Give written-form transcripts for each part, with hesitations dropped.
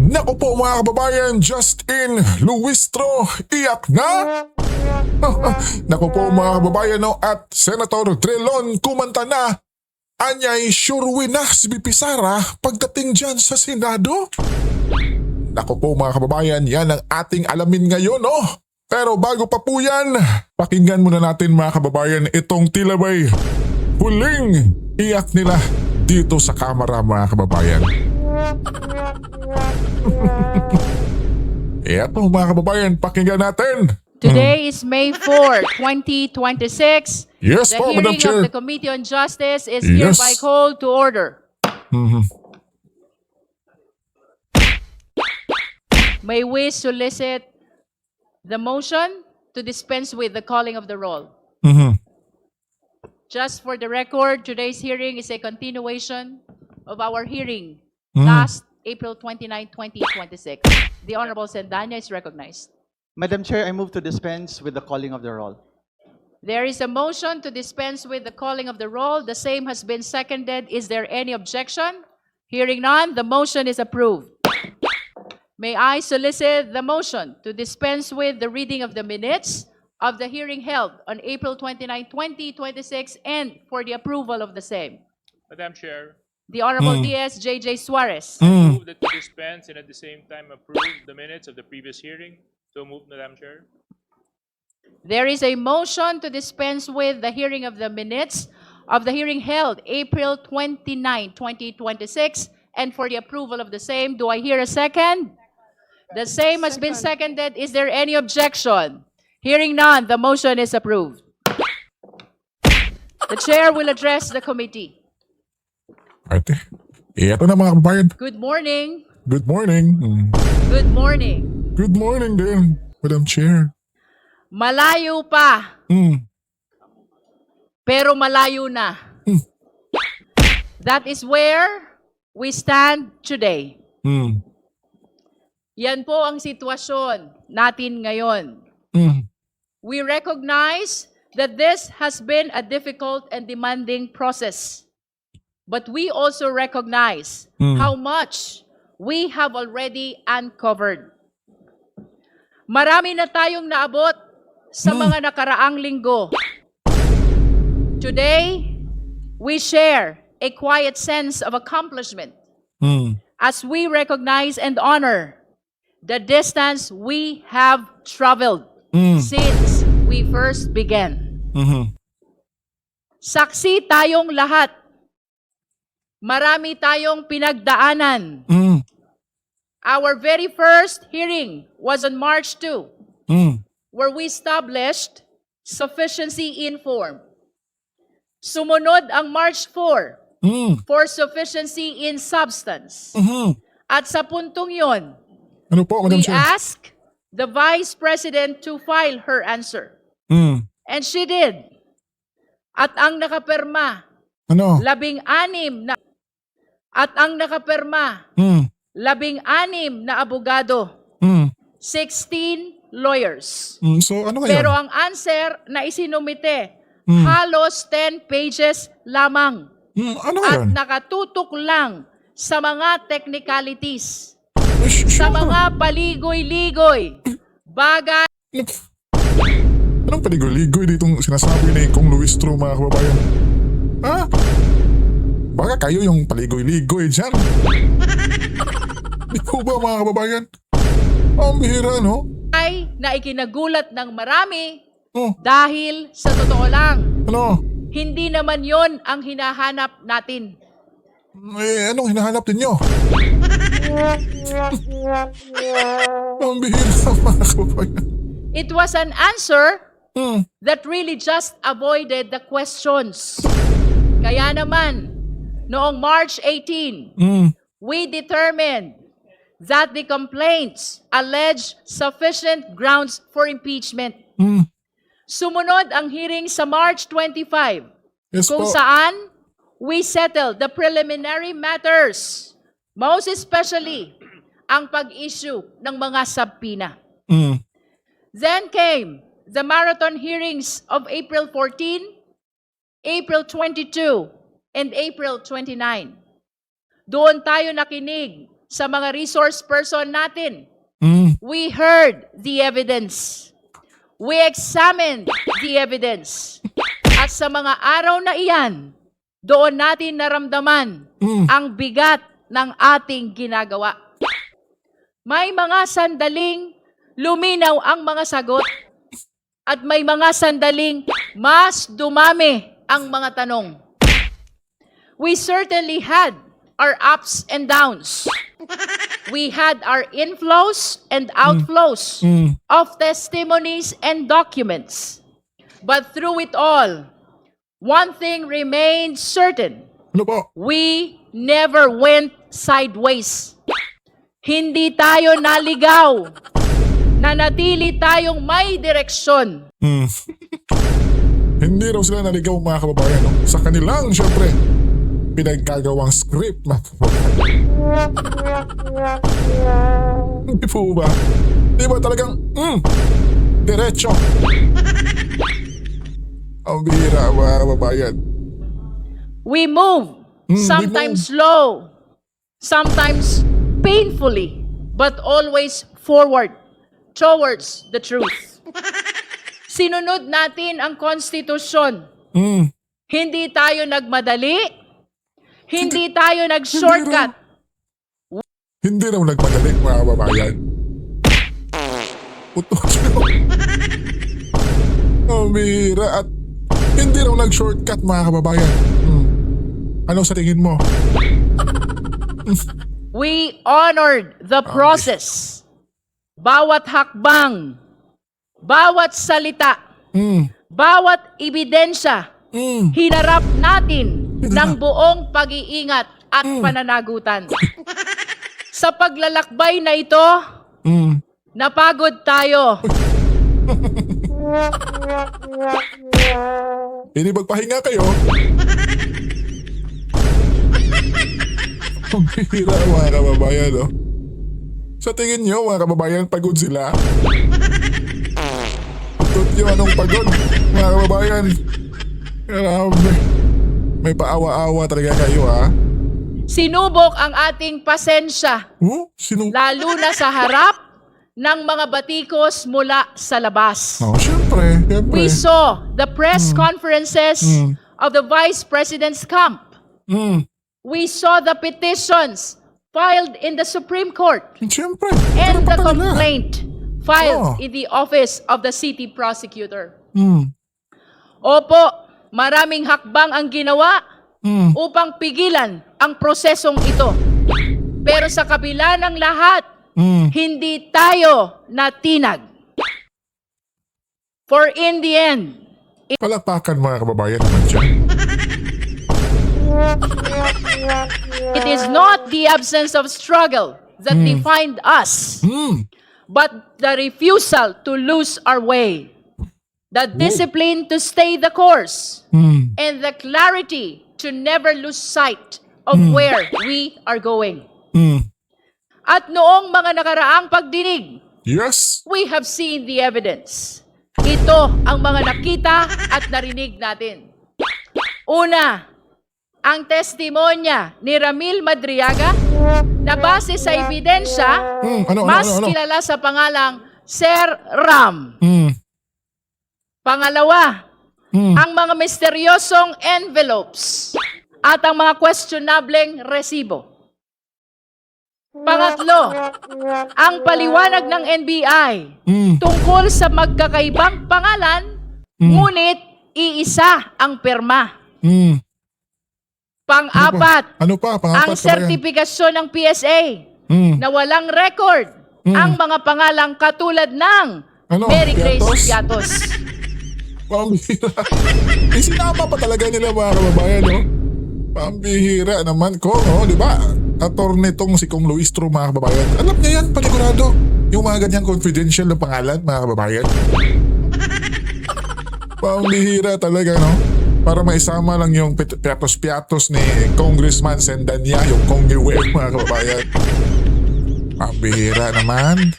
Naku po mga kababayan, Justin Luistro, iyak na? Naku po mga kababayan, no? At Senator Trilon kumanta na, anyay sure na si BP Sara pagdating dyan sa Senado? Naku po mga kababayan, yan ang ating alamin ngayon, no? Pero bago pa po yan, pakinggan muna natin mga kababayan itong tila ba'y huling iyak nila dito sa kamera mga kababayan. Eto mga kababayan, pakinggan natin. Today is May 4, 2026. Yes The po, Madam hearing Chair. of the Committee on Justice is Yes. hereby called to order. May we solicit the motion to dispense with the calling of the roll. Just for the record, today's hearing is a continuation of our hearing last April 29, 2026. The Honorable Sendanya is recognized. Madam Chair, I move to dispense with the calling of the roll. There is a motion to dispense with the calling of the roll. The same has been seconded. Is there any objection? Hearing none, the motion is approved. May I solicit the motion to dispense with the reading of the minutes of the hearing held on April 29, 2026 and for the approval of the same. Madam Chair, The Honorable Diaz-JJ Suarez. move that to dispense and at the same time approve the minutes of the previous hearing. So moved, Madam Chair. There is a motion to dispense with the hearing of the minutes of the hearing held April 29, 2026 and for the approval of the same. Do I hear a second? The same has been seconded. Is there any objection? Hearing none, the motion is approved. The chair will address the committee. Ate, eto na mga kababayan. Good morning. Good morning. Good morning. Good morning din, Madam Chair. Malayo pa, pero malayo na. That is where we stand today. Yan po ang sitwasyon natin ngayon. We recognize that this has been a difficult and demanding process. But we also recognize how much we have already uncovered. Marami na tayong naabot sa mga nakaraang linggo. Today, we share a quiet sense of accomplishment as we recognize and honor the distance we have traveled since we first began. Saksi tayong lahat. Marami tayong pinagdaanan. Our very first hearing was on March 2, where we established sufficiency in form. Sumunod ang March 4 for sufficiency in substance. At sa puntong yon, Ano po, Madam we Chair? asked the Vice President to file her answer. And she did. At ang nakapirma, Ano? 16 na at ang nakapirma, 16 na abogado, 16 lawyers. So ano ngayon? Pero ang answer na isinumite, halos 10 pages lamang. Ano At ngayon? nakatutok lang sa mga technicalities, Sure. sa mga paligoy-ligoy, bagay Anong paligoy-ligoy ditong sinasabi ni Kong Luistro mga kababayan? Ha? Baka kayo yung paligoy-ligoy dyan. Di ko ba mga kababayan? Ang bihira, no? na ikinagulat ng marami Oh, dahil sa totoo lang, ano? hindi naman yon ang hinahanap natin. Anong hinahanap ninyo? Ang bihira mga kababayan. It was an answer that really just avoided the questions. Kaya naman, noong March 18, we determined that the complaints allege sufficient grounds for impeachment. Sumunod ang hearing sa March 25, Yes kung po. saan we settled the preliminary matters, most especially ang pag-issue ng mga subpoena. Then came the marathon hearings of April 14, April 22, and April 29. Doon tayo nakinig sa mga resource person natin. Mm. We heard the evidence. We examined the evidence. At sa mga araw na iyan, doon natin naramdaman ang bigat ng ating ginagawa. May mga sandaling luminaw ang mga sagot at may mga sandaling mas dumami ang mga tanong. We certainly had our ups and downs. We had our inflows and outflows of testimonies and documents. But through it all, one thing remained certain. Ano po? We never went sideways. Hindi tayo naligaw. Nanatili tayong may direksyon. Hindi raw sila naligaw mga kababayan. No? Sa kanilang, syempre, pinagkagawang script mga kababayan. Hindi po ba? Di ba talagang, diretso. Ang bihira mga kababayan. We move, sometimes slow, sometimes painfully, but always forward towards the truth. Sinunod natin ang konstitusyon. Hindi tayo nagmadali, hindi tayo nag-shortcut. Hindi raw nagmadali mga kababayan. Putok siya. Ang bihira at hindi raw nag-shortcut mga kababayan. Ano sa tingin mo? We honored the process. Bawat hakbang, bawat salita, bawat ebidensya, hinarap natin ng buong pag-iingat at pananagutan. Sa paglalakbay na ito, napagod tayo. Hindi magpahinga kayo. Ang bihira mga kababayan, no? Sa tingin nyo, mga kababayan, pagod sila? Tutot nyo anong pagod, mga kababayan. Grabe. May paawa-awa talaga kayo, ha? Sinubok ang ating pasensya, Sino? lalo na sa harap ng mga batikos mula sa labas. Oh, syempre. We saw the press conferences of the Vice President's camp. We saw the petitions filed in the Supreme Court Syempre. and the Karapatan nila. complaint filed Oh. in the office of the city prosecutor. Opo, maraming hakbang ang ginawa upang pigilan ang prosesong ito. Pero sa kabila ng lahat, hindi tayo natinag. For in the end, Palakpakan mga kababayan naman dyan. it is not the absence of struggle that defined us, but the refusal to lose our way, the discipline to stay the course, and the clarity to never lose sight of where we are going. At noong mga nakaraang pagdinig, Yes. we have seen the evidence. Ito ang mga nakita at narinig natin. Una, ang testimonya ni Ramil Madriaga na base sa ebidensya, mas kilala sa pangalang Sir Ram. Pangalawa, ang mga misteryosong envelopes at ang mga questionableng resibo. Pangatlo, ang paliwanag ng NBI tungkol sa magkakaibang pangalan, ngunit iisa ang pirma. Pang-apat, Ano pa? ang sertifikasyon ng PSA na walang record ang mga pangalang katulad ng Mary Grace Piatos? Piatos. Pambihira. Isinama pa talaga nila mga kababayan, no? Pambihira naman ko, no? Di ba? Attorney tong si Kong Luistro, mga kababayan. Alam niya yan, panigurado. Yung mga ganyang confidential na pangalan, mga kababayan. Pambihira talaga, no? Para maisama lang yung piatos-piatos ni Congressman Sendanya, yung Congiwe, mga kababayan. Pambihira naman.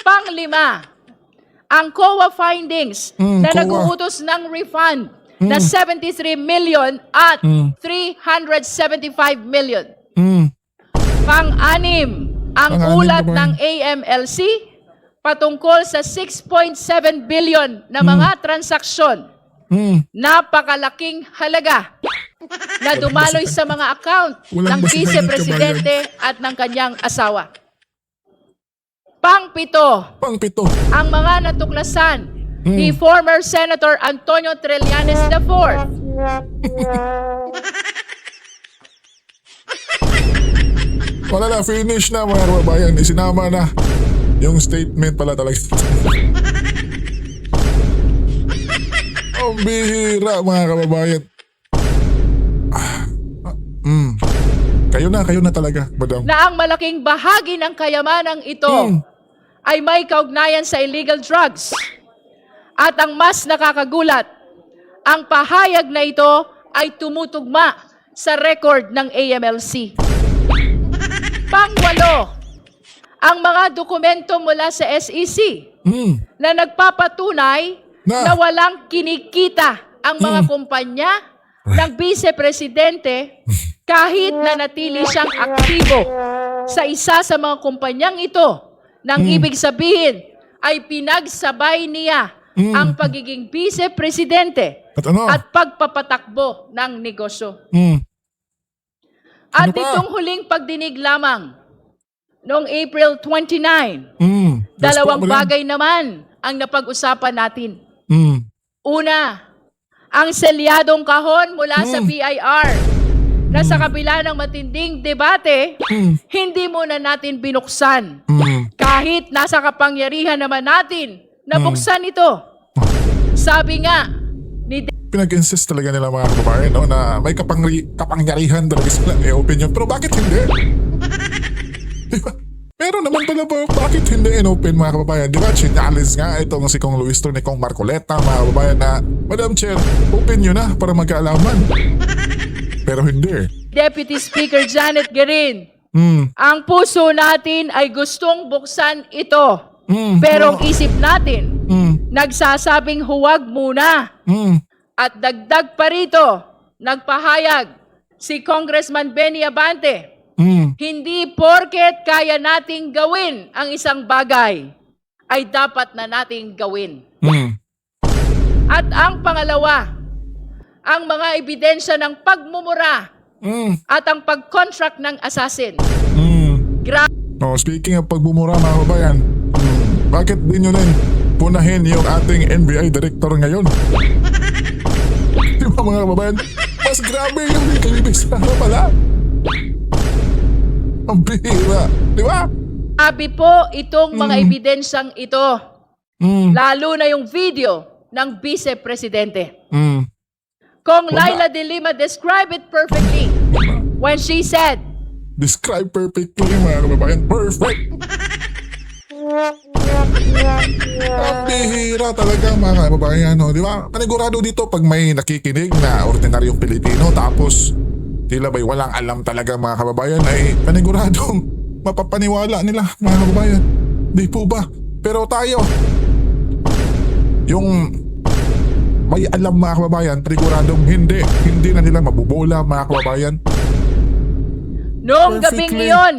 Panglima, ang COA findings na COA. nag-uutos ng refund na 73 million at 375 million. Pang-anim, ang Pang-anim, ulat kabayan. ng AMLC patungkol sa 6.7 billion na mga transaksyon. Napakalaking halaga na dumaloy sa mga account Walang ng basihan Vice ng Presidente at ng kanyang asawa. Pang-pito, Pang-pito. ang mga natuklasan ni former Senator Antonio Trillanes IV. Wala na, finish na mga kababayan. Isinama na yung statement pala talaga. Ang bihira mga kababayan. Kayo na talaga, madam. Na ang malaking bahagi ng kayamanang ito ay may kaugnayan sa illegal drugs. At ang mas nakakagulat, ang pahayag na ito ay tumutugma sa record ng AMLC. Pangwalo, ang mga dokumento mula sa SEC na nagpapatunay na walang kinikita ang mga kumpanya ng Vice Presidente kahit na natili siyang aktibo sa isa sa mga kumpanyang ito, nang ibig sabihin ay pinagsabay niya ang pagiging Vice Presidente At ano? at pagpapatakbo ng negosyo. Ano At pa? itong huling pagdinig lamang, noong April 29, Yes dalawang po, madam. bagay naman ang napag-usapan natin. Una, ang selyadong kahon mula sa BIR na sa kabila ng matinding debate, hindi muna natin binuksan. Kahit nasa kapangyarihan naman natin na buksan ito. Sabi nga ni Pinag-insist talaga nila mga kababayan, no, na may kapangyarihan talaga sila i-open yun. Pero bakit hindi? Diba? Meron naman pala ba, bakit hindi in-open mga kababayan? Diba, chinalis nga itong si Kong Luistro ni Kong Marcoleta mga kababayan na, Madam Chair, open nyo na para magkaalaman. Pero hindi. Deputy Speaker Janet Guerin, ang puso natin ay gustong buksan ito. Pero ang isip natin, nagsasabing huwag muna. At dagdag pa rito, nagpahayag si Congressman Benny Abante, hindi porket kaya nating gawin ang isang bagay, ay dapat na nating gawin. At ang pangalawa, ang mga ebidensya ng pagmumura at ang pag-contract ng assassin. Oh, speaking of pagbumura mga kababayan, bakit di nyo rin punahin yung ating NBI Director ngayon? Di ba mga kababayan? Mas grabe yung ikilibig sa pala. Ang bihira. Di ba? Sabi po itong mga ebidensyang ito, lalo na yung video ng Vice Presidente. Kong Laila de Lima described it perfectly when she said, Describe perfectly mga kababayan. Perfect. Ang bihira talaga mga kababayan, no? Di ba? Panigurado dito pag may nakikinig na ordinaryong Pilipino tapos tila ba'y walang alam talaga mga kababayan ay paniguradong mapapaniwala nila mga kababayan. Di po ba? Pero tayo, yung may alam mga kababayan, paniguradong hindi na nila mabubola mga kababayan. noong Perfectly. gabing iyon,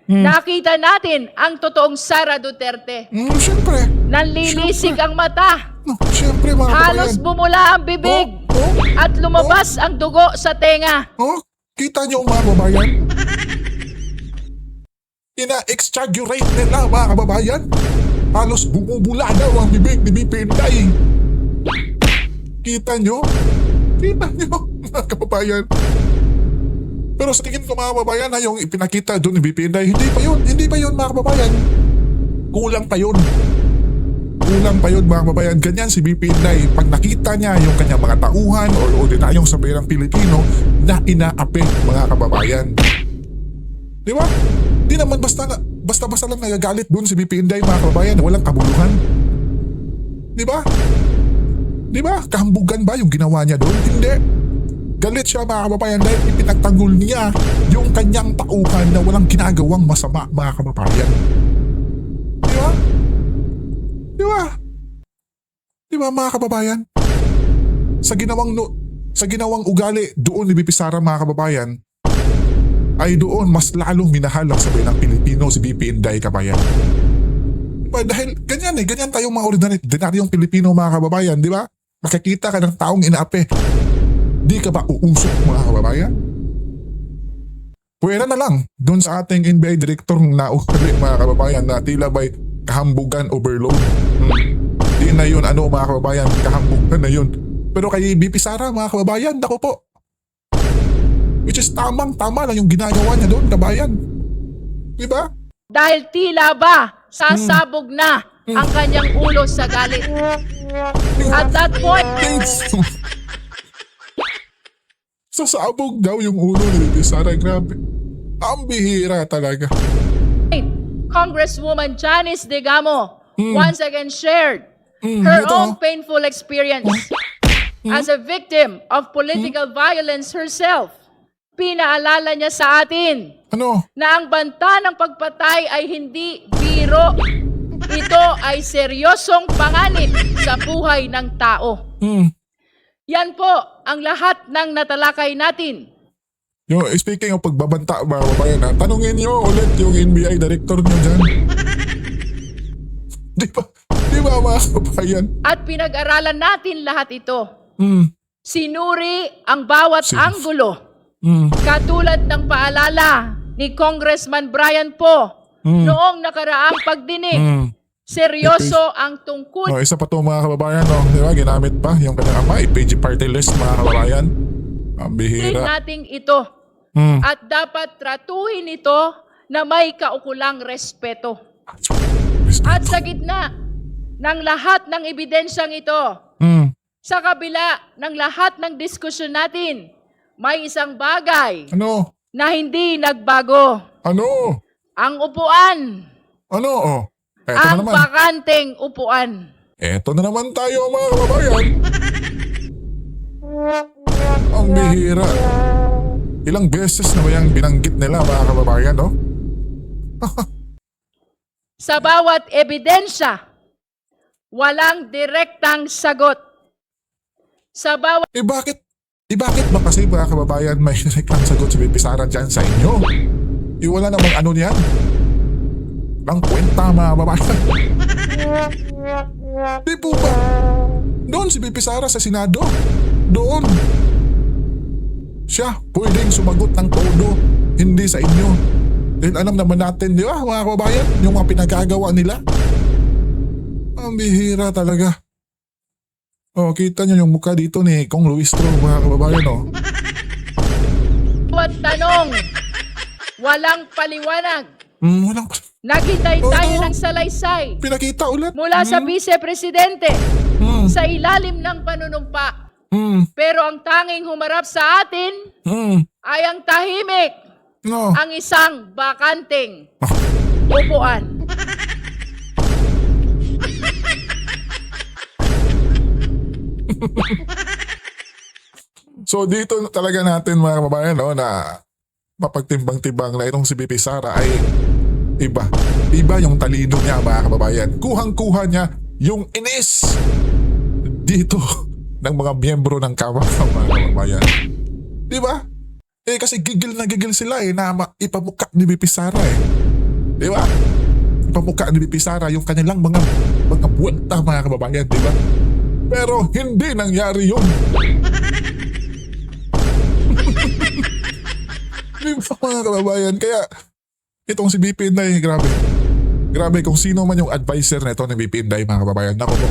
nakita natin ang totoong Sara Duterte. Siyempre. Nanlilisik ang mata, No, siyempre mga halos kababayan. bumula ang bibig, at lumabas ang dugo sa tenga. Oh, kita niyo mga kababayan? Ina-exaggerate nila mga kababayan. Halos bumubula daw ang bibig ni BP Inday. Kita niyo? Kita niyo mga kababayan? Pero sa tingin ko mga kababayan na yung ipinakita doon ni BP Inday, hindi pa yun mga kababayan. Kulang pa yun. Kulang pa yun mga kababayan. Ganyan si BP Inday. Pag nakita niya yung kanyang mga tauhan o ordinaryong sabayang Pilipino na inaapi mga kababayan. Di ba? Di naman basta lang nagagalit doon si BP Inday mga kababayan na walang kabuluhan. Di ba? Di ba? Kahambugan ba yung ginawa niya doon? Hindi. Galit siya mga kababayan dahil ipinagtanggol niya yung kanyang tauhan na walang ginagawang masama mga kababayan. Di ba? Di ba? Di ba mga kababayan? Sa ginawang ugali doon ni BP Sara mga kababayan, ay doon mas lalong minahal ang sabay ng Pilipino si BP Inday, kabayan. Diba? Dahil ganyan tayong mga ordinaryong Pilipino, mga kababayan, di ba? Makikita ka ng taong inaapi. Di ka ba uusok, mga kababayan? Pwera na lang doon sa ating NBI director na ugali, mga kababayan, na tila ba'y kahambugan overload. Di na yun, mga kababayan, kahambugan na yun. Pero kay BP Sara, mga kababayan, dako po. Which is tama lang yung ginagawa niya doon, kabayan. Di ba? Dahil tila ba sasabog na ang kanyang ulo sa galit. At that point, Sasabog daw yung ulo ni BP Sara, grabe. Ang bihira talaga. Congresswoman Janice Digamo once again shared her ito, own painful experience as a victim of political violence herself. Pinaalala niya sa atin Ano? na ang banta ng pagpatay ay hindi biro. Ito ay seryosong panganib sa buhay ng tao. Yan po ang lahat ng natalakay natin. Yung, speaking of pagbabanta, mga kababayan, tanungin niyo ulit yung NBI director niyo dyan. Di ba mga kababayan? At pinag-aralan natin lahat ito. Sinuri ang bawat anggulo. Katulad ng paalala ni Congressman Brian Poe noong nakaraang pagdinig. Seryoso ang tungkol. Isa pa to, mga kababayan, di ba? Ginamit pa yung kanyang ama, PG party list, mga kababayan. Ang bihira. Nating ito. At dapat tratuhin ito na may kaukulang respeto. At sa gitna ng lahat ng ebidensyang ito, sa kabila ng lahat ng diskusyon natin, may isang bagay Ano? na hindi nagbago. Ano? Ang upuan. Ano? Eto na Ang naman. bakanteng upuan. Eto na naman tayo, mga kababayan. Ang bihira. Ilang beses na ba yung binanggit nila, mga kababayan, no? Sa bawat ebidensya, walang direktang sagot. Sa bawat Bakit ba kasi, mga kababayan, may direktang sagot si BP Sara dyan sa inyo? Wala namang ano niyan. Ang kwenta, mga kababayan. Di po ba? Doon si BP Sara sa Senado. Doon. Siya pwedeng sumagot ng todo, hindi sa inyo. Dahil alam naman natin, di ba, mga kababayan, yung mga pinagagawa nila. Ang bihira talaga. Kita nyo yung mukha dito ni Kong Luistro, mga kababayan, bawat tanong, walang paliwanag. Walang Naghintay tayo ng salaysay pinakita ulit. mula sa Vice-Presidente sa ilalim ng panunumpa. Pero ang tanging humarap sa atin ay ang tahimik, No. ang isang bakanteng upuan. So dito talaga natin, mga kababayan, na mapagtimbang-timbang na itong si BP Sara ay iba. Iba yung talino niya, mga kababayan. Kuhang-kuha niya yung inis dito ng mga miyembro ng Kamara, mga kababayan. Di ba? Kasi gigil na gigil sila na ipamuka ni BP Sara Di ba? Ipamuka ni BP Sara yung kanilang mga buwanta, mga kababayan, di ba? Pero hindi nangyari yun. Di ba, mga kababayan? Kaya itong si BP Inday, grabe. Grabe kung sino man yung advisor na ito ni BP Inday, mga kababayan. Naku po.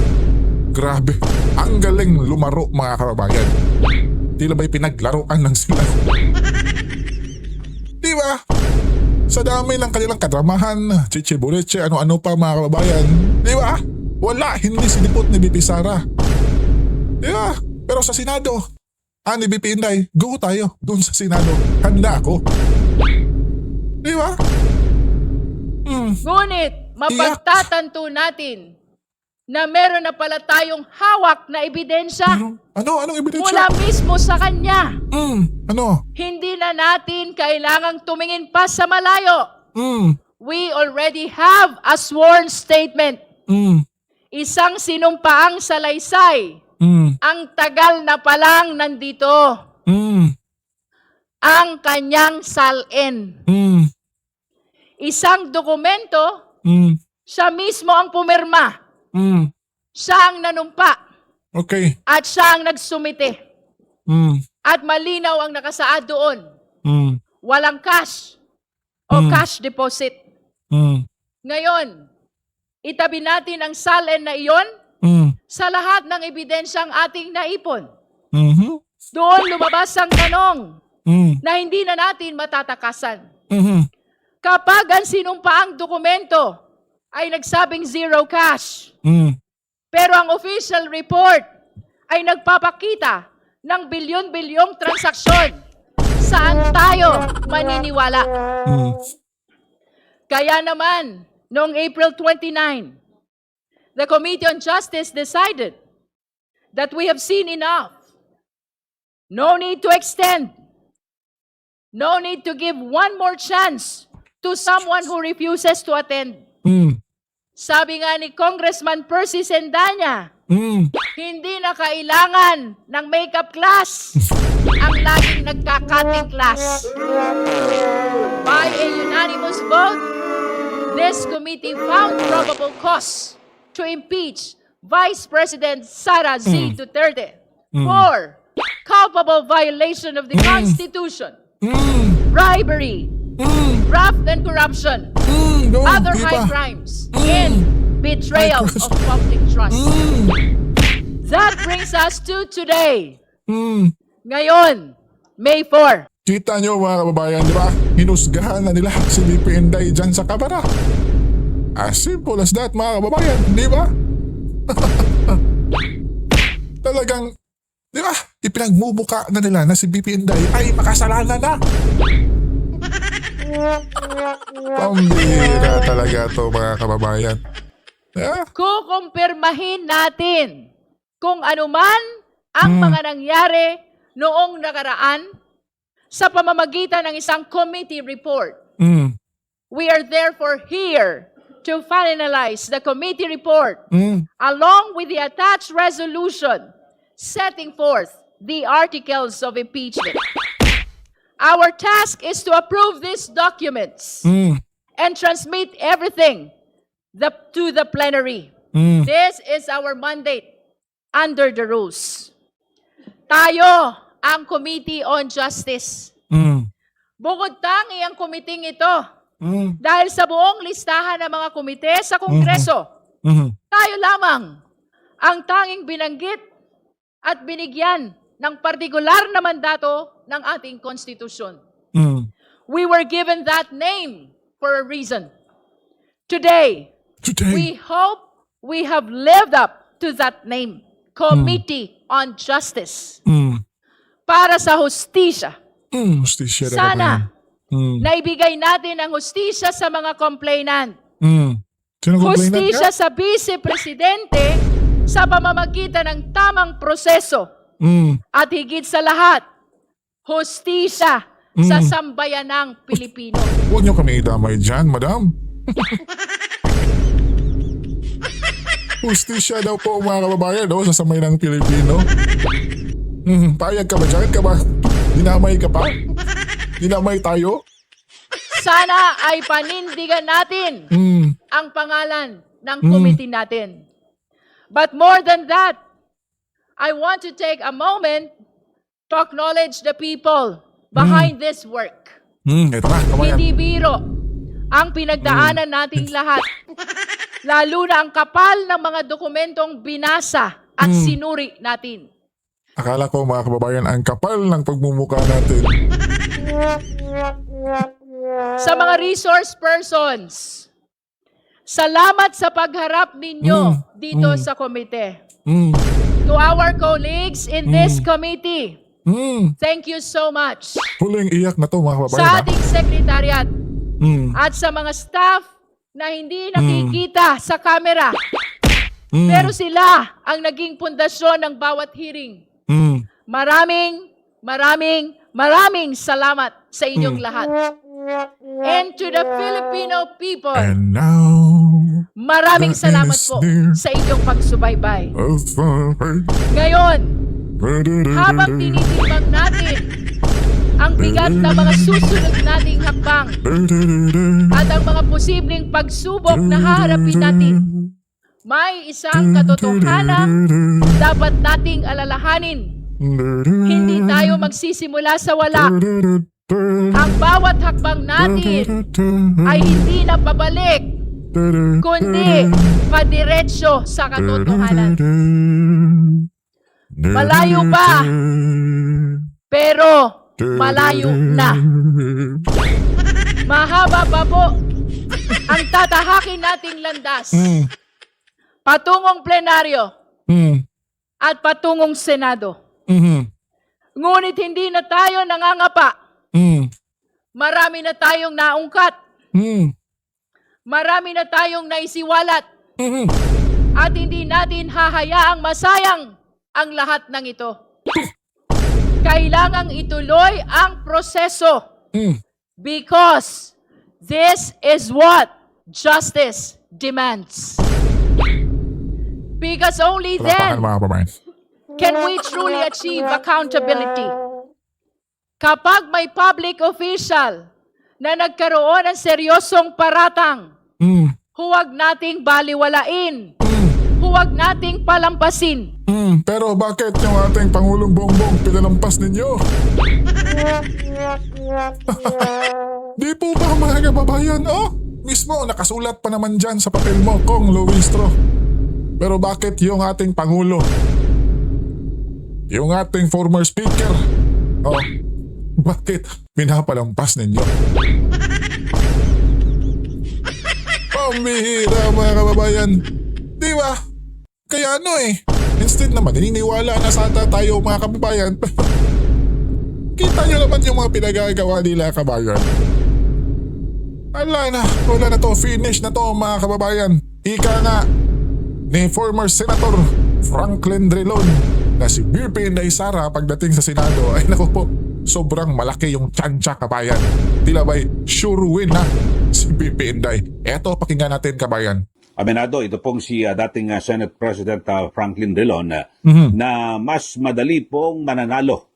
Grabe. Ang galing lumaro, mga kababayan. Tila ba'y pinaglaruan lang sila? Di ba? Sa dami ng kanilang kadramahan, chichi-bureche, ano-ano pa, mga kababayan. Di ba? Wala, hindi sinipot ni BP Sara. Di ba? Pero sa Senado, ni BP Inday, go tayo doon sa Senado. Handa ako. Di ba? Ngunit, mapagtatanto natin na meron na pala tayong hawak na ebidensya Anong ebidensya? mula mismo sa kanya. Ano? Hindi na natin kailangang tumingin pa sa malayo. We already have a sworn statement. Isang sinumpaang salaysay. Ang tagal na palang nandito. ang kanyang salin. Isang dokumento, siya mismo ang pumirma. Siya ang nanumpa. Okay. At siya ang nagsumite. At malinaw ang nakasaad doon. Walang cash o cash deposit. Ngayon, itabi natin ang salin na iyon sa lahat ng ebidensyang ating naipon. Doon lumabas ang tanong na hindi na natin matatakasan. Kapag ang sinumpaang dokumento ay nagsabing zero cash, pero ang official report ay nagpapakita ng bilyon-bilyong transaksyon, saan tayo maniniwala? Kaya naman, noong April 29, the Committee on Justice decided that we have seen enough. No need to extend. No need to give one more chance to someone who refuses to attend. Sabi nga ni Congressman Percy Sendanya, hindi na kailangan ng makeup class ang laging nagka-cutting class. By a unanimous vote, this committee found probable cause to impeach Vice President Sara Z. Duterte for culpable violation of the Constitution, bribery, graft and corruption, No, other di high pa. crimes, and betrayal of public trust. That brings us to today. Ngayon, May 4. Kita nyo mga kababayan, di ba? Hinusgahan na nila si VP Inday dyan sa kamera. As simple as that mga kababayan, di ba? Talagang, di ba? Ipinagmubuka na nila na si VP Inday ay makasalanan na. Pambira talaga to mga kababayan. Yeah. Kukumpirmahin natin kung anuman ang mga nangyari noong nakaraan sa pamamagitan ng isang committee report. We are therefore here to finalize the committee report along with the attached resolution setting forth the articles of impeachment. Our task is to approve these documents and transmit everything to the plenary. This is our mandate under the rules. Tayo ang Committee on Justice. Bukod tangi ang komiting ito dahil sa buong listahan ng mga komite sa Kongreso, tayo lamang ang tanging binanggit at binigyan ng partikular na mandato ng ating konstitusyon. We were given that name for a reason. Today, we hope we have lived up to that name, Committee on Justice. Para sa hustisya. Hustisya na Sana naibigay natin ang hustisya sa mga complainant. Sino complainant Hustisya ka? sa Vice-Presidente sa pamamagitan ng tamang proseso. At higit sa lahat, hustisya sa sambayanang Pilipino. Huwag niyo kami idamay dyan, madam. Hustisya daw po mga kababayan, no? Sa samay ng Pilipino. Payag ka ba dyan? Ka ba? Dinamay ka pa? Dinamay tayo? Sana ay panindigan natin ang pangalan ng committee natin. But more than that, I want to take a moment to acknowledge the people behind this work. Ito na, kamayan. Hindi biro ang pinagdaanan nating lahat. Lalo na ang kapal ng mga dokumentong binasa at sinuri natin. Akala ko mga kababayan, ang kapal ng pagmumukha natin. Sa mga resource persons, salamat sa pagharap ninyo dito sa komite. To our colleagues in this committee, thank you so much. Huling iyak na to mga kababayan. Sa ha? ating secretariat at sa mga staff na hindi nakikita sa camera, pero sila ang naging pundasyon ng bawat hearing. Maraming salamat sa inyong lahat. And to the Filipino people, And now, maraming the salamat end is po near. sa inyong pagsubaybay. of our faith. Ngayon, habang tinitimbang natin ang bigat ng mga susunod nating hakbang at ang mga posibleng pagsubok na haharapin natin. May isang katotohanan dapat nating alalahanin. Hindi tayo magsisimula sa wala. Ang bawat hakbang natin ay hindi na pabalik, kundi padiretsyo sa katotohanan. Malayo pa, pero malayo na. Mahaba pa po ang tatahakin nating landas patungong plenaryo at patungong Senado. Ngunit hindi na tayo nangangapa. Marami na tayong naungkat. Marami na tayong naisiwalat. At hindi natin hahayaang masayang ang lahat ng ito. Kailangang ituloy ang proseso because this is what justice demands. Because only Palakpakan then mga kababayan. can we truly achieve accountability. Kapag may public official na nagkaroon ng seryosong paratang, huwag nating baliwalain. Huwag nating palampasin. Pero bakit yung ating Pangulong Bongbong pinalampas ninyo? Di po ba mga kababayan? Oh, mismo nakasulat pa naman dyan sa papel mo, Kong Luistro. Pero bakit yung ating Pangulo? Yung ating former speaker? Oh, bakit pinapalampas ninyo? Pambihira mga kababayan. Di ba? Kaya instead naman, naniniwala na sana tayo mga kababayan. Kita nyo naman yung mga pinagagawa nila kabayan. Wala na to, finish na to mga kababayan. Ika nga ni former Senator Franklin Drilon na si BP Inday Sara pagdating sa Senado ay naku po, sobrang malaki yung tsansya kabayan. Tila ba'y sure win na si BP Inday. Eto, pakinggan natin kabayan. Aminado, ito pong si dating Senate President Franklin Drilon na mas madali pong mananalo.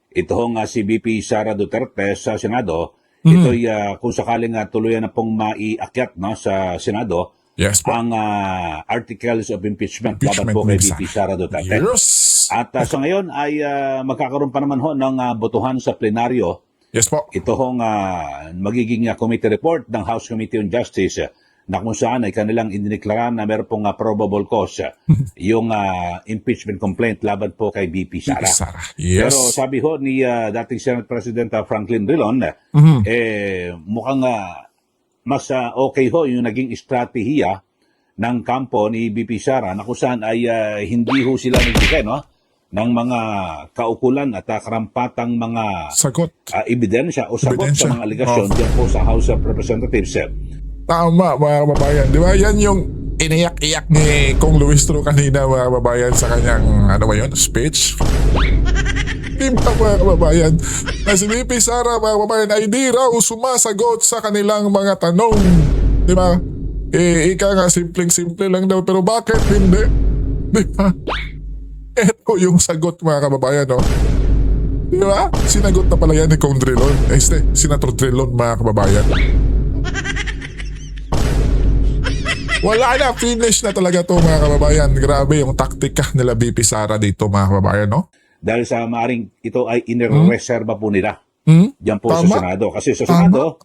Ito hong si BP Sara Duterte sa Senado. Ito'y kung sakaling tuluyan na pong maiakyat sa Senado, Yes po. ang articles of impeachment laban po kay BP Sara Duterte. Yes. At sa ngayon ay magkakaroon pa naman ho ng botohan sa plenaryo. Yes po. Ito hong magiging committee report ng House Committee on Justice na kung saan ay kanilang idiniklara na meron pong probable cause yung impeachment complaint laban po kay BP Sara. Sara. Yes. Pero sabi ho ni dating Senate President Franklin Drilon, mukhang mas okay ho yung naging estratehiya ng kampo ni BP Sara na kung saan ay hindi ho sila nagbigay ng mga kaukulan at karampatang mga Sagot. ebidensya o sagot Ebidensya. sa mga aligasyon diyan po sa House of Representatives. Tama mga kababayan. Di ba yan yung iniyak-iyak ni Kong Luistro kanina mga kababayan sa kanyang speech? Di ba mga kababayan? Na si BP Sara mga kababayan ay di raw sumasagot sa kanilang mga tanong. Di ba? Ika nga simpleng-simple lang daw pero bakit hindi? Di ba? Eto yung sagot mga kababayan Di ba? Sinagot na pala yan ni Kong Drilon. Senator Drilon mga kababayan. Wala na, finish na talaga to mga kababayan. Grabe yung taktika nila BP Sara dito mga kababayan, Dahil sa maaring ito ay inireserba po nila diyan po sa Tama. Senado. Kasi sa Senado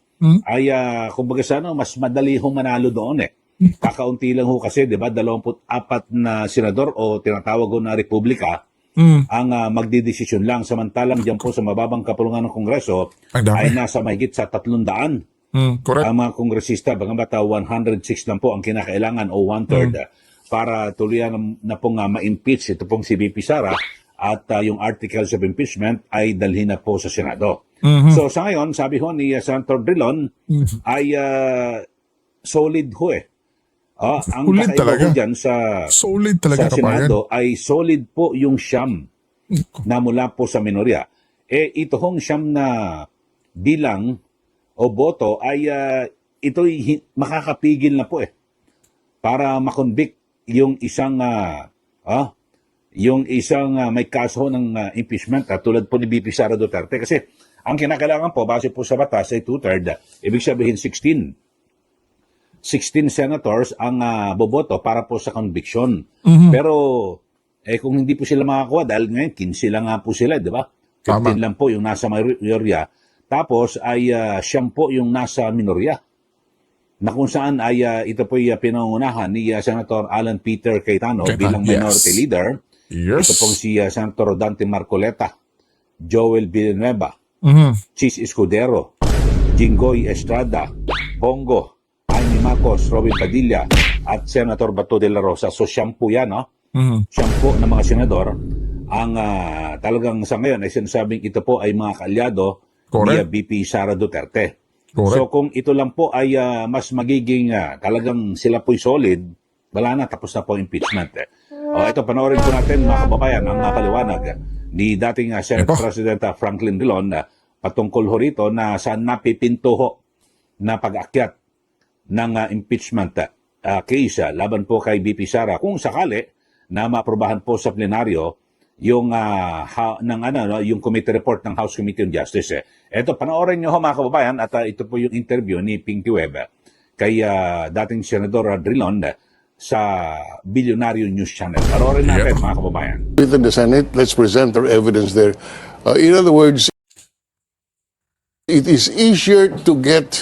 ay kumbaga mas madali hong manalo doon Kakaunti lang ho kasi, di ba, 24 na senador o tinatawag ho na republika ang magdidesisyon lang. Samantalang diyan po sa mababang kapulungan ng Kongreso Ang dami. ay nasa mahigit sa 300. Correct. Ang mga kongresista, bagamat 106 lang po ang kinakailangan o one-third para tuluyan na pong ma-impeach ito pong si BP Sara at yung articles of impeachment ay dalhin na po sa Senado. So sa ngayon, sabi ho ni Senator Drilon ay solid ho ang Solid kakaiba talaga. ho dyan sa Solid talaga sa kabayan. Senado ay solid po yung siyam na mula po sa minorya. Ito hong siyam na bilang o boto ay ito'y makakapigil na po para makonvict yung isang may kaso ng impeachment tulad po ni BP Sara Duterte kasi Ang kinakailangan po, base po sa batas, ay 2/3. Ibig sabihin 16 senators ang boboto para po sa conviction. Pero kung hindi po sila makakuha, dahil ngayon 15 lang nga po sila, di ba? 15 Tama. lang po yung nasa mayorya. Tapos ay siyam po yung nasa minorya. Na kung saan ay ito po ay pinangunahan ni Senator Alan Peter Cayetano bilang minority Yes. leader. Yes. Ito pong si Senator Dante Marcoleta, Joel Villanueva, Chis Escudero, Jinggoy Estrada, Bongo, Amy Marcos, Robin Padilla, at Senator Bato de la Rosa. So siyam po yan, no? Siyam po na mga senador ang talagang sa ngayon ay sinasabing ito po ay mga kaalyado ni Correct. VP Sara Duterte. Correct. So kung ito lang po ay mas magiging talagang sila po'y solid, wala na, tapos na po impeachment. Ito, panoorin po natin mga kababayan ang paliwanag ni dating Senate Ito. President Franklin Drilon patungkol ho rito na sa napipinto ho na pag-akyat ng impeachment case laban po kay VP Sara kung sakali na maaprobahan po sa plenaryo yung yung committee report ng House Committee on Justice. Ito, panoorin nyo ho mga kababayan at ito po yung interview ni Pinky Webb kay dating Senador Drilon sa Billionario News Channel. Panoorin natin mga kababayan. Within the Senate, let's present our evidence there. In other words, it is easier to get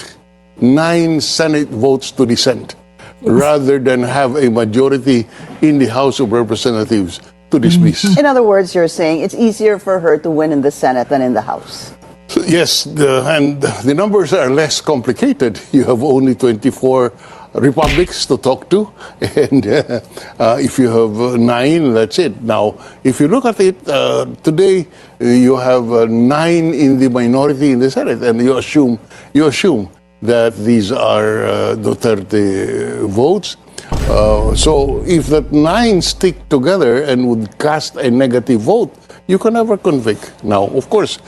9 Senate votes to dissent rather than have a majority in the House of Representatives to dismiss. In other words, you're saying it's easier for her to win in the Senate than in the House. So, yes, and the numbers are less complicated. You have only 24 republics to talk to, and if you have 9, that's it. Now, if you look at it today, you have 9 in the minority in the Senate, and you assume that these are Duterte votes. So if that 9 stick together and would cast a negative vote, you can never convict. Now, of course,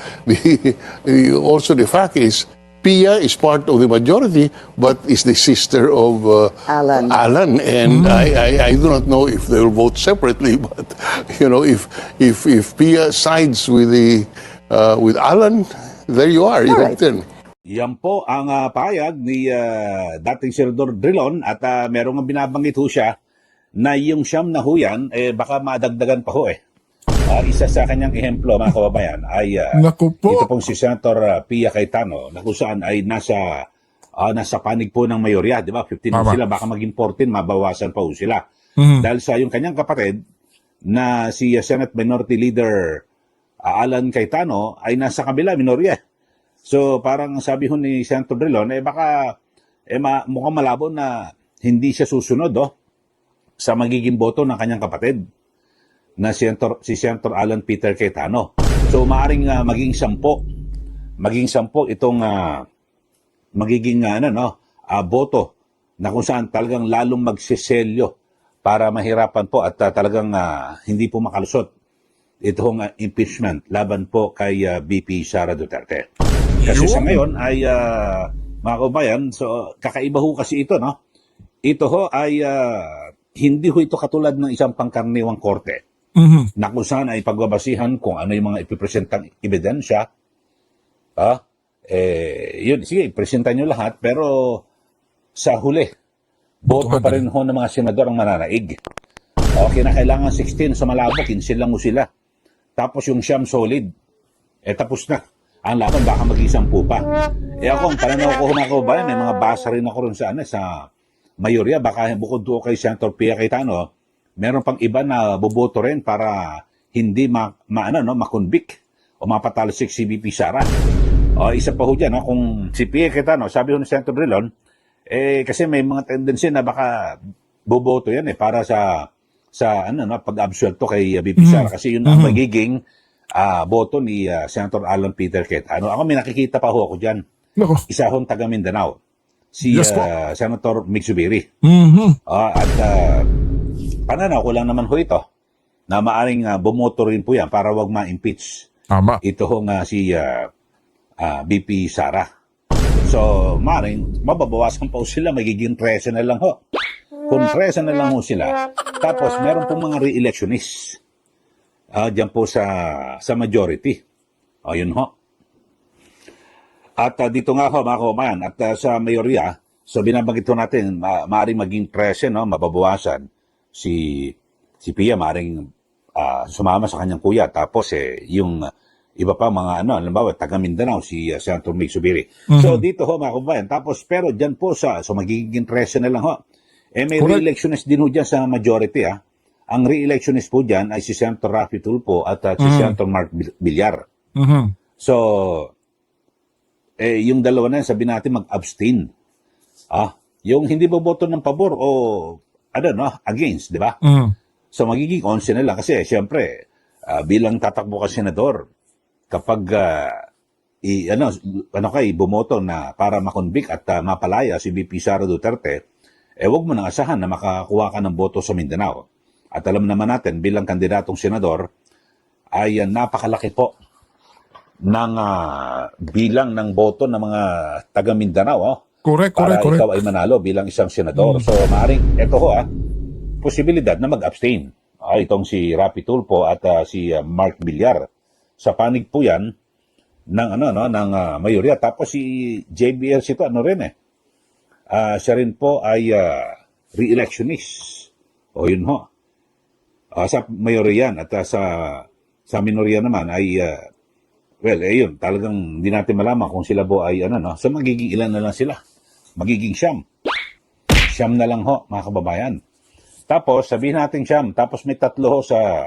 also the fact is, Pia is part of the majority, but is the sister of Alan. and I do not know if they will vote separately. But if Pia sides with with Alan, there you are. You All have right. 10. Yan po ang pahayag ni dating Senador Drilon at merong binabanggit ho siya na yung siyam na huyan, baka madagdagan pa ho isa sa kanyang ehemplo mga kababayan ay Naku po. ito pong si Senator Pia Cayetano na kung saan ay nasa panig po ng mayorya, di ba? 15 Tama. sila, baka maging 14, mabawasan pa ho sila. Dahil sa yung kanyang kapatid na si Senate Minority Leader Alan Cayetano ay nasa kabila, minorya. So parang sabi ho ni Senator Drilon, baka mukhang malabo na hindi siya susunod sa magiging boto ng kanyang kapatid na si Senator Alan Peter Cayetano. So maaring maging 10 itong magiging boto na kung saan talagang lalong magsiselyo para mahirapan po at talagang hindi po makalusot itong impeachment laban po kay VP Sara Duterte. Kasi sa ngayon ay mga kabayan, so kakaiba ho kasi ito, no? Ito ho ay hindi ho ito katulad ng isang pangkaraniwang korte na kung saan ay pagbabasihan kung ano yung mga ipipresentang ebidensya. Yun, sige, presenta nyo lahat, pero sa huli, boto pa rin ho ng mga senador ang mananaig. Kinakailangan 16 sa malabo, 15 lang ho sila. Tapos yung siyam solid, tapos na. Ang laban baka mag-10 pa. Ako, ang pananaw ko mga kababayan, may mga basa rin ako rin sa mayorya, baka bukod doon kay Senator Pia Cayetano, meron pang iba na boboto rin para hindi makonvict o mapatalsik si VP Sara. Isa pa ho dyan, kung si Pia Cayetano, sabi ho ni Senator Drilon, kasi may mga tendency na baka boboto yan para sa pag-absuelto kay VP Sara kasi yun ang magiging boto ni Senator Alan Peter Cayetano. Ako may nakikita pa ho ako dyan. Naku. Isa hong taga Mindanao. Si Yes po. Senator Mixubiri. At pananaw ko lang naman ho ito na maaring bumoto rin po yan para wag ma-impeach. Tama. Ito hong si VP Sara. So, maaring mababawasan pa ho sila, magiging 13 na lang ho. Kung 13 na lang ho sila, tapos meron pong mga re-electionists. Diyan po sa majority. Yun ho. At dito nga ho, mga kababayan, at sa mayorya, so binabanggit ho natin, maaaring maging present, no, mababawasan si Pia, maaaring sumama sa kanyang kuya. Tapos yung iba pa mga halimbawa, taga Mindanao, si Senator Mig Subiri. So dito ho, mga kababayan, tapos pero dyan po so magiging present na lang ho. May Correct. re-electionist din ho dyan sa majority, ha. Ang re-electionist po dyan ay si Senator Raffy Tulfo at si Senator Mark Villar. So, yung dalawa na yan, sabi natin mag-abstain. Yung hindi boboto ng pabor o against, di ba? So, magiging 11 na lang. Kasi, siyempre, bilang tatakbo ka senador, kapag bumoto na para makonvict at mapalaya si VP Sara Duterte, wag mo nang asahan na makakuha ka ng boto sa Mindanao. At alam naman natin, bilang kandidatong senador, ay napakalaki po ng bilang ng boto ng mga taga Mindanao Correct. para ikaw ay manalo bilang isang senador. So, maaaring, eto ho posibilidad na mag-abstain. Itong si Raffy Tulfo at si Mark Villar. Sa panig po yan ng mayorya. Tapos si JBL Sito, siya rin po ay re-electionist. Yun ho. Sa mayorya yan at sa minorya naman ay yun, talagang hindi natin malaman kung sila po ay So magiging ilan na lang sila? Magiging siyam. Siyam na lang ho, mga kababayan. Tapos sabihin natin siyam, tapos may 3 ho sa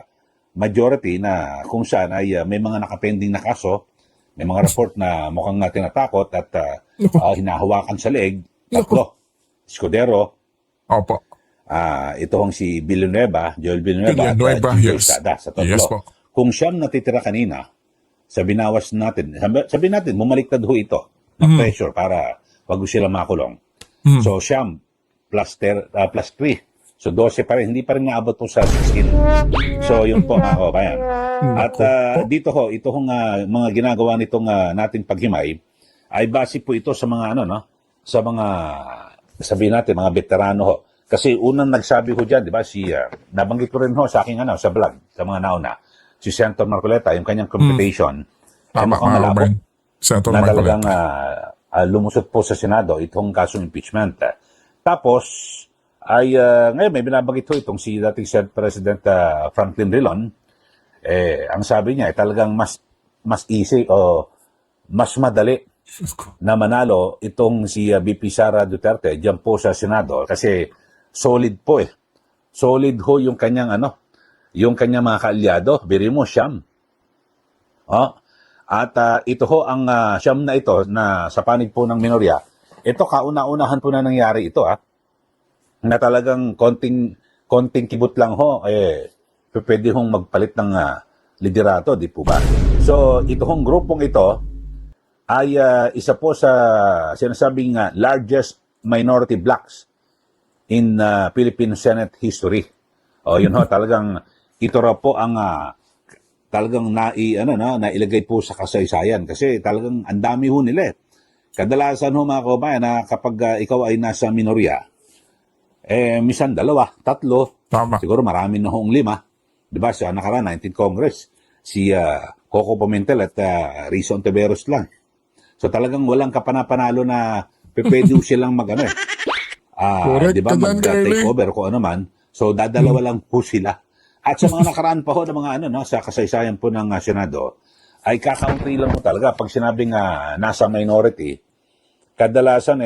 majority na kung saan ay may mga nakapending na kaso, may mga report na mukhang tinatakot at hinahawakan sa leeg. 3. Escudero. Opo. Ito hong si Joel Villanueva, Villanueva, at Joy yes. Sada sa 3. Yes po. Kung siyam natitira kanina, sabihin natin, bumaliktad ho ito ng pressure para wag sila makulong. So siyam plus 3. So 12 pa rin, hindi pa rin naabot po sa 16. So yun po, mga kababayan. At dito ho, ito hong mga ginagawa nitong nating paghimay ay base po ito sa mga sa mga sabihin natin mga veterano ho. Kasi unang nagsabi ho diyan, di ba, nabanggit ko rin ho sa aking sa vlog, sa mga nauna, si Senator Marcoleta, yung kanyang computation, mukhang malabo Senator na Marcoleta. talagang lumusot po sa Senado itong kasong impeachment. Tapos, ay ngayon may binabanggit ho itong si dating Senate President Franklin Drilon. Ang sabi niya ay talagang mas easy o mas madali na manalo itong si VP Sara Duterte diyan po sa Senado kasi solid po Solid ho yung kanyang yung kanyang mga kaalyado, biri mo siyam. At ito ho ang siyam na ito na sa panig po ng minorya. Ito kauna-unahan po na nangyari ito na talagang konting kibot lang ho pwede hong magpalit ng liderato, di po ba? So ito hong grupong ito ay isa po sa sinasabing largest minority blocks in Philippine Senate history. Yun ho, talagang ito raw po ang talagang nailagay po sa kasaysayan kasi talagang ang dami ho nila Kadalasan ho mga kababayan na kapag ikaw ay nasa minorya, minsan 2, 3, Tama. siguro marami na hong 5. Diba sa nakaraan, 19th Congress, si Coco Pimentel at Rizzo Ontiveros lang. So talagang walang kapanapanalo na pwede silang Correct diba, ka dyan, mag-take Kylie. over kung ano man. So dadalawa lang po sila. At sa mga nakaraan pa ho ng mga sa kasaysayan po ng Senado, ay kakaunti lang mo talaga. Pag sinabing nasa minority, kadalasan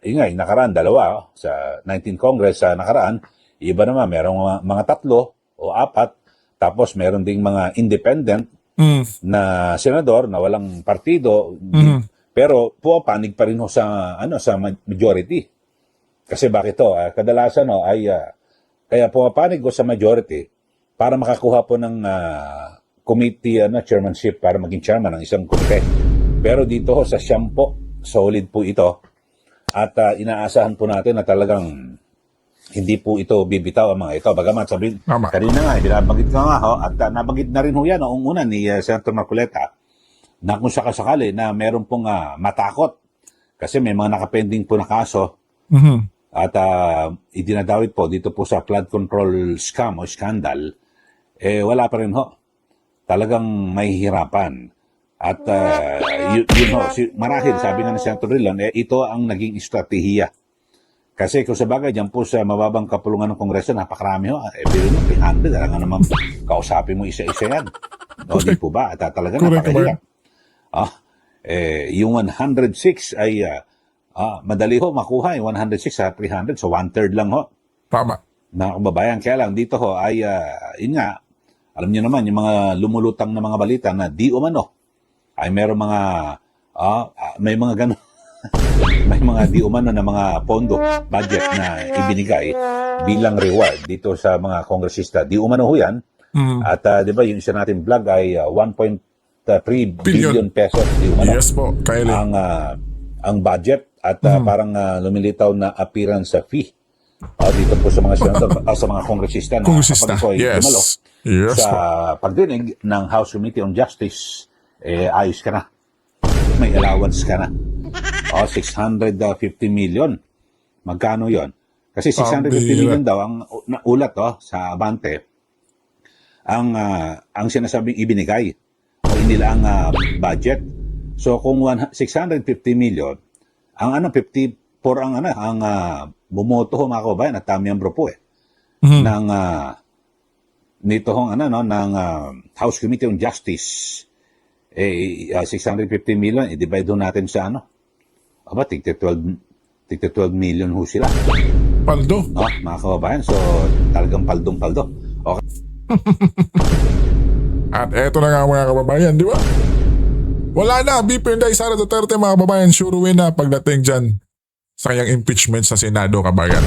ingay, nakaraan 2 sa 19th Congress sa nakaraan, iba naman, merong mga 3 o 4, tapos meron ding mga independent na senador na walang partido, pero pumapanig pa rin ho sa majority. Kasi bakit to? Kadalasan ay kaya pumapanig ho sa majority para makakuha po ng committee chairmanship para maging chairman ng isang komite. Pero dito ho sa siyam po, solid po ito. At inaasahan po natin na talagang hindi po ito bibitaw ang mga ito. Bagamat sabihin, Tama. kanina nga, binabanggit ko nga ho, at nabanggit na rin ho yan noong una ni Senator Marcoleta na kung sakasakali na meron pong matakot kasi may mga nakapending po na kaso at idinadawit po dito po sa flood control scam o scandal, wala pa rin ho. Talagang mahihirapan. At marahil, sabi nga ng Senator Drilon, ito ang naging estratehiya. Kasi kung sa bagay, dyan po sa mababang kapulungan ng Kongreso, napakarami ho. Pero mo, 300, alam nga naman, kausapin mo isa-isa yan. O, di po ba? At talaga Correct, napakahirap. Yung 106 ay madali ho makuha. Yung 106 sa 300, so 1/3 lang ho. Tama. Na kababayan. Kaya lang, dito ho ay, yun nga, alam niyo naman, yung mga lumulutang na mga balita na di umano, ay meron mga, may mga gano'n. May mga di umano na mga pondo, budget na ibinigay bilang reward dito sa mga kongresista. Di umano ho yan. At di ba yung isa natin vlog ay 1.3 billion pesos. Di umano. Yes po, Kylie. Ang budget at parang lumilitaw na appearance fee. Dito po sa mga senator, sa mga kongresista na Kongresista, kapag ito ay yes. dumalo Yes sa po. pagdinig ng House Committee on Justice, ayos ka na. May allowance ka na. 650 million. Magkano yon? Kasi 650 million daw ang ulat sa Abante. Ang sinasabing ibinigay o inila ang budget. So kung 650 million, ang 54 ang bumoto ho mga kababayan at miyembro po ng nito hong ng House Committee on Justice. 650 million, i-divide ho natin sa tigta 12 million ho sila. Paldo. Mga kababayan, so talagang paldong-paldo. Okay. At eto na nga mga kababayan, di ba? Wala na, BP Inday Sara Duterte mga kababayan, sure win na pagdating dyan sa kanyang impeachment sa Senado, kabayan.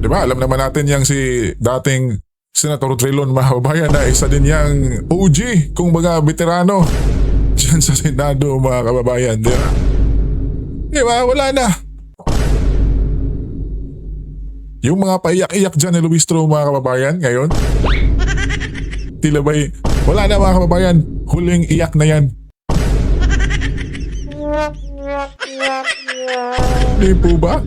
Di ba? Alam naman natin yang si dating Senator Drilon mga kababayan na isa din yang OG, kung baga veterano dyan sa Senado mga kababayan, di ba? Di ba? Wala na. Yung mga paiyak-iyak dyan ni Luistro mga kababayan ngayon, tila ba'y wala na mga kababayan, huling iyak na yan. Di po ba?